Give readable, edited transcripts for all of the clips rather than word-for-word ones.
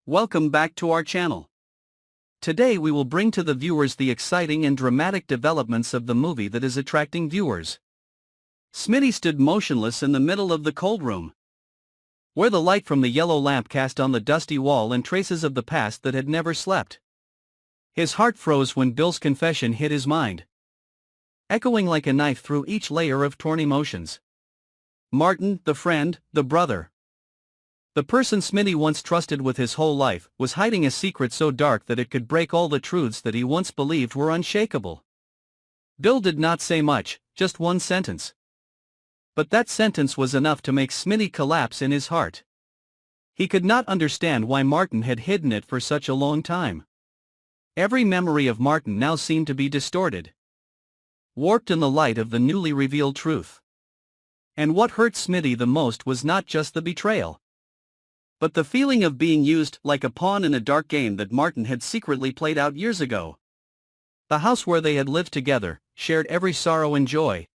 Welcome back to our channel. Today we will bring to the viewers the exciting and dramatic developments of the movie that is attracting viewers. Smitty stood motionless in the middle of the cold room, where the light from the yellow lamp cast on the dusty wall and traces of the past that had never slept. His heart froze when Bill's confession hit his mind, echoing like a knife through each layer of torn emotions. Martin, the friend, the brother, the person Smitty once trusted with his whole life, was hiding a secret so dark that it could break all the truths that he once believed were unshakable. Bill did not say much, just one sentence. But that sentence was enough to make Smitty collapse in his heart. He could not understand why Martin had hidden it for such a long time. Every memory of Martin now seemed to be distorted, warped in the light of the newly revealed truth. And what hurt Smitty the most was not just the betrayal, but the feeling of being used like a pawn in a dark game that Martin had secretly played out years ago. The house where they had lived together, shared every sorrow and joy,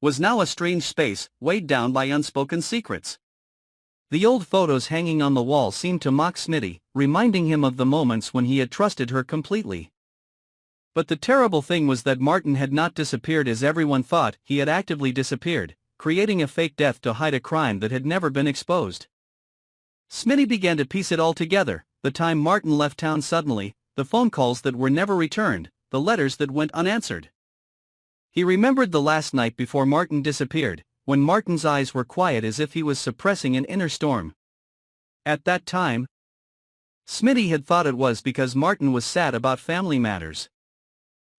was now a strange space, weighed down by unspoken secrets. The old photos hanging on the wall seemed to mock Smitty, reminding him of the moments when he had trusted her completely. But the terrible thing was that Martin had not disappeared as everyone thought. He had actively disappeared, creating a fake death to hide a crime that had never been exposed. Smitty began to piece it all together: the time Martin left town suddenly, the phone calls that were never returned, the letters that went unanswered. He remembered the last night before Martin disappeared, when Martin's eyes were quiet as if he was suppressing an inner storm. At that time, Smitty had thought it was because Martin was sad about family matters.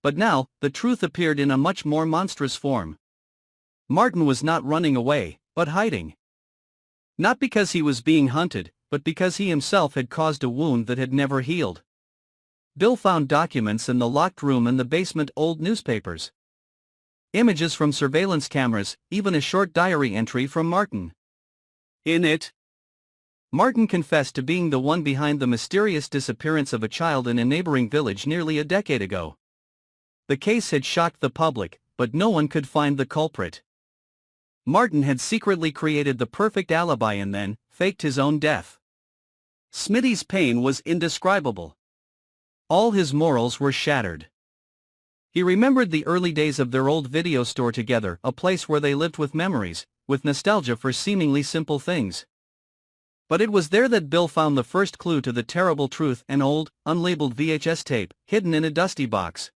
But now, the truth appeared in a much more monstrous form. Martin was not running away, but hiding. Not because he was being hunted, but because he himself had caused a wound that had never healed. Bill found documents in the locked room in the basement, old newspapers, images from surveillance cameras, even a short diary entry from Martin. In it, Martin confessed to being the one behind the mysterious disappearance of a child in a neighboring village nearly a decade ago. The case had shocked the public, but no one could find the culprit. Martin had secretly created the perfect alibi and then faked his own death. Smitty's pain was indescribable. All his morals were shattered. He remembered the early days of their old video store together, a place where they lived with memories, with nostalgia for seemingly simple things. But it was there that Bill found the first clue to the terrible truth: an old, unlabeled VHS tape, hidden in a dusty box.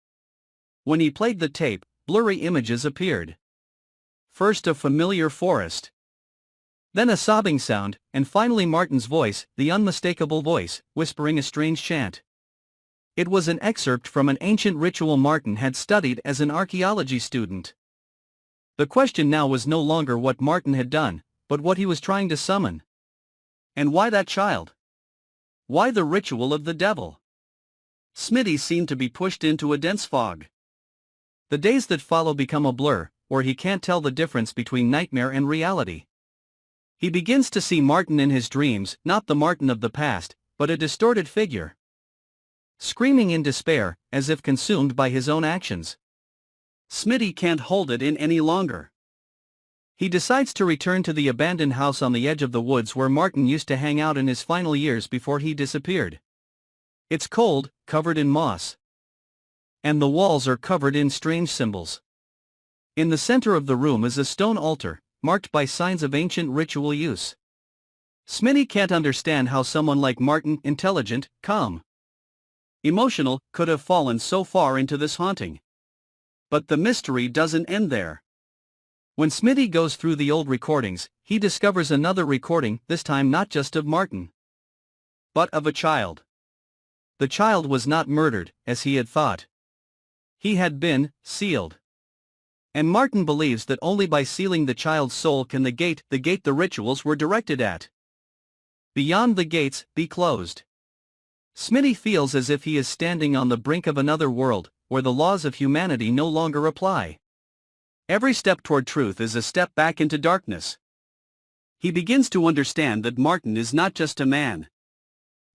When he played the tape, blurry images appeared. First a familiar forest, then a sobbing sound, and finally Martin's voice, the unmistakable voice, whispering a strange chant. It was an excerpt from an ancient ritual Martin had studied as an archaeology student. The question now was no longer what Martin had done, but what he was trying to summon. And why that child? Why the ritual of the devil? Smitty seemed to be pushed into a dense fog. The days that follow become a blur, where he can't tell the difference between nightmare and reality. He begins to see Martin in his dreams, not the Martin of the past, but a distorted figure, screaming in despair, as if consumed by his own actions. Smitty can't hold it in any longer. He decides to return to the abandoned house on the edge of the woods where Martin used to hang out in his final years before he disappeared. It's cold, covered in moss, and the walls are covered in strange symbols. In the center of the room is a stone altar, marked by signs of ancient ritual use. Smitty can't understand how someone like Martin, intelligent, calm, emotional, could have fallen so far into this haunting. But the mystery doesn't end there. When Smitty goes through the old recordings, he discovers another recording, this time not just of Martin, but of a child. The child was not murdered, as he had thought. He had been sealed. And Martin believes that only by sealing the child's soul can the gate the rituals were directed at, beyond the gates, be closed. Smitty feels as if he is standing on the brink of another world, where the laws of humanity no longer apply. Every step toward truth is a step back into darkness. He begins to understand that Martin is not just a man,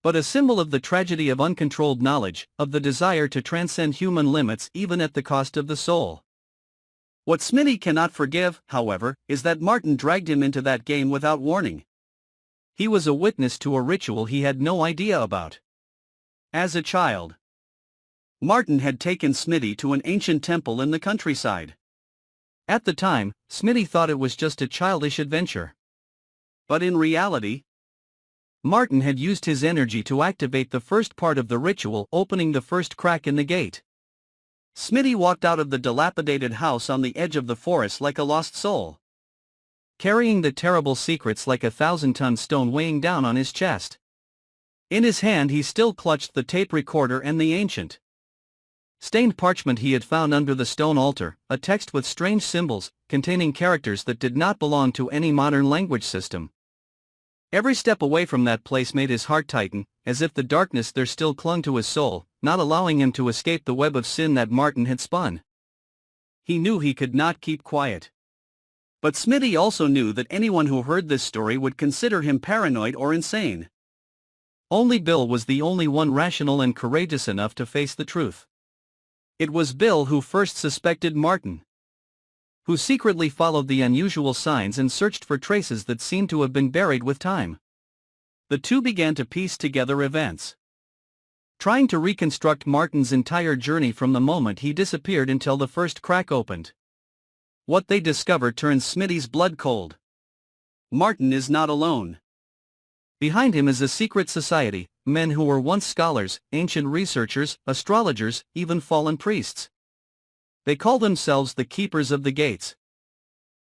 but a symbol of the tragedy of uncontrolled knowledge, of the desire to transcend human limits even at the cost of the soul. What Smitty cannot forgive, however, is that Martin dragged him into that game without warning. He was a witness to a ritual he had no idea about. As a child, Martin had taken Smitty to an ancient temple in the countryside. At the time, Smitty thought it was just a childish adventure. But in reality, Martin had used his energy to activate the first part of the ritual, opening the first crack in the gate. Smitty walked out of the dilapidated house on the edge of the forest like a lost soul, carrying the terrible secrets like a 1,000-ton stone weighing down on his chest. In his hand he still clutched the tape recorder and the ancient stained parchment he had found under the stone altar, a text with strange symbols, containing characters that did not belong to any modern language system. Every step away from that place made his heart tighten, as if the darkness there still clung to his soul, not allowing him to escape the web of sin that Martin had spun. He knew he could not keep quiet. But Smitty also knew that anyone who heard this story would consider him paranoid or insane. Only Bill was the only one rational and courageous enough to face the truth. It was Bill who first suspected Martin, who secretly followed the unusual signs and searched for traces that seemed to have been buried with time. The two began to piece together events, trying to reconstruct Martin's entire journey from the moment he disappeared until the first crack opened. What they discovered turned Smitty's blood cold. Martin is not alone. Behind him is a secret society, men who were once scholars, ancient researchers, astrologers, even fallen priests. They call themselves the Keepers of the Gates.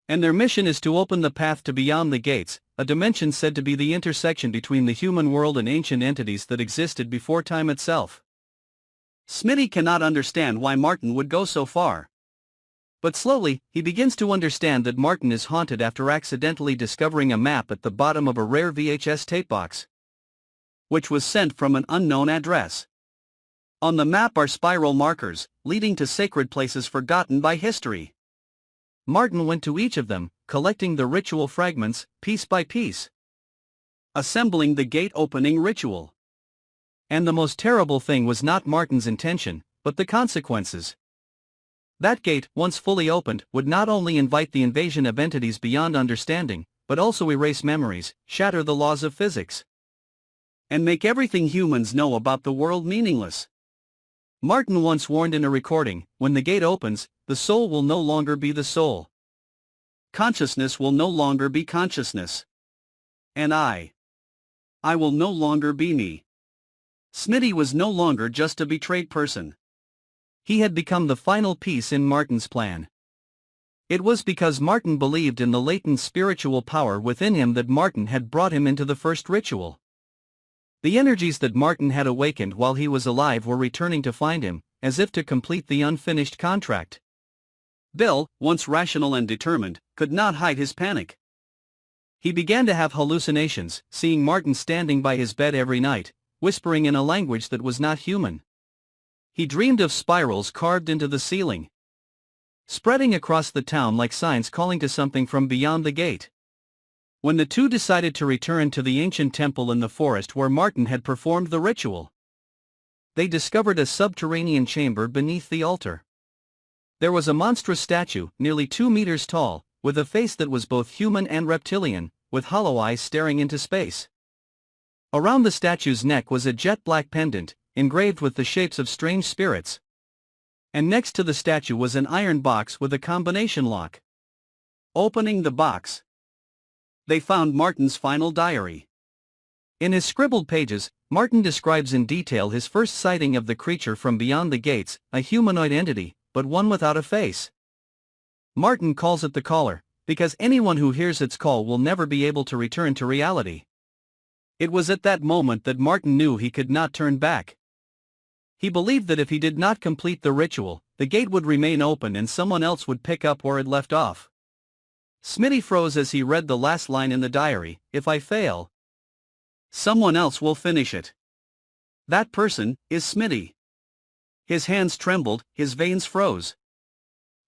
And their mission is to open the path to beyond the gates, a dimension said to be the intersection between the human world and ancient entities that existed before time itself. Smitty cannot understand why Martin would go so far. But slowly, he begins to understand that Martin is haunted after accidentally discovering a map at the bottom of a rare VHS tape box, which was sent from an unknown address. On the map are spiral markers, leading to sacred places forgotten by history. Martin went to each of them, collecting the ritual fragments, piece by piece, assembling the gate-opening ritual. And the most terrible thing was not Martin's intention, but the consequences. That gate, once fully opened, would not only invite the invasion of entities beyond understanding, but also erase memories, shatter the laws of physics, and make everything humans know about the world meaningless. Martin once warned in a recording, when the gate opens, the soul will no longer be the soul. Consciousness will no longer be consciousness. And I will no longer be me. Smitty was no longer just a betrayed person. He had become the final piece in Martin's plan. It was because Martin believed in the latent spiritual power within him that Martin had brought him into the first ritual. The energies that Martin had awakened while he was alive were returning to find him, as if to complete the unfinished contract. Bill, once rational and determined, could not hide his panic. He began to have hallucinations, seeing Martin standing by his bed every night, whispering in a language that was not human. He dreamed of spirals carved into the ceiling, spreading across the town like signs calling to something from beyond the gate. When the two decided to return to the ancient temple in the forest where Martin had performed the ritual, they discovered a subterranean chamber beneath the altar. There was a monstrous statue, nearly 2 meters tall, with a face that was both human and reptilian, with hollow eyes staring into space. Around the statue's neck was a jet-black pendant, engraved with the shapes of strange spirits. And next to the statue was an iron box with a combination lock. Opening the box, they found Martin's final diary. In his scribbled pages, Martin describes in detail his first sighting of the creature from beyond the gates, a humanoid entity, but one without a face. Martin calls it the caller, because anyone who hears its call will never be able to return to reality. It was at that moment that Martin knew he could not turn back. He believed that if he did not complete the ritual, the gate would remain open and someone else would pick up where it left off. Smitty froze as he read the last line in the diary, "If I fail, someone else will finish it." That person is Smitty. His hands trembled, his veins froze.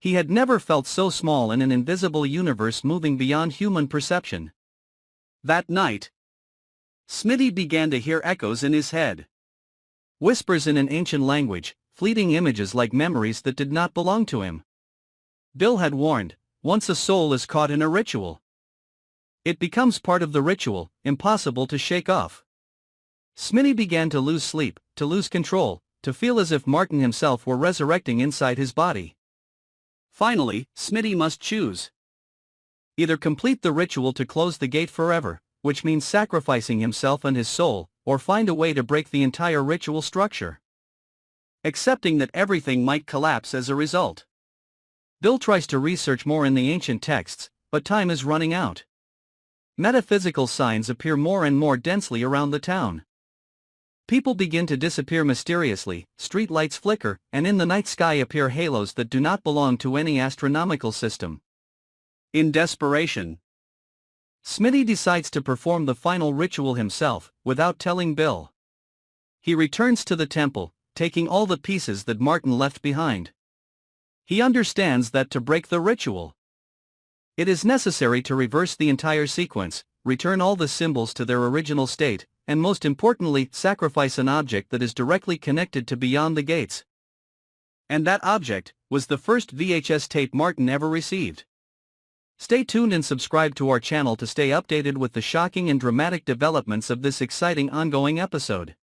He had never felt so small in an invisible universe moving beyond human perception. That night, Smitty began to hear echoes in his head. Whispers in an ancient language, fleeting images like memories that did not belong to him. Bill had warned, once a soul is caught in a ritual, It becomes part of the ritual, impossible to shake off. Smitty began to lose sleep, to lose control, to feel as if Martin himself were resurrecting inside his body. Finally, Smitty must choose. Either complete the ritual to close the gate forever, which means sacrificing himself and his soul, or find a way to break the entire ritual structure, accepting that everything might collapse as a result. Bill tries to research more in the ancient texts, but time is running out. Metaphysical signs appear more and more densely around the town. People begin to disappear mysteriously, street lights flicker, and in the night sky appear halos that do not belong to any astronomical system. In desperation, Smitty decides to perform the final ritual himself, without telling Bill. He returns to the temple, taking all the pieces that Martin left behind. He understands that to break the ritual, it is necessary to reverse the entire sequence, return all the symbols to their original state, and most importantly, sacrifice an object that is directly connected to Beyond the Gates. And that object was the first VHS tape Martin ever received. Stay tuned and subscribe to our channel to stay updated with the shocking and dramatic developments of this exciting ongoing episode.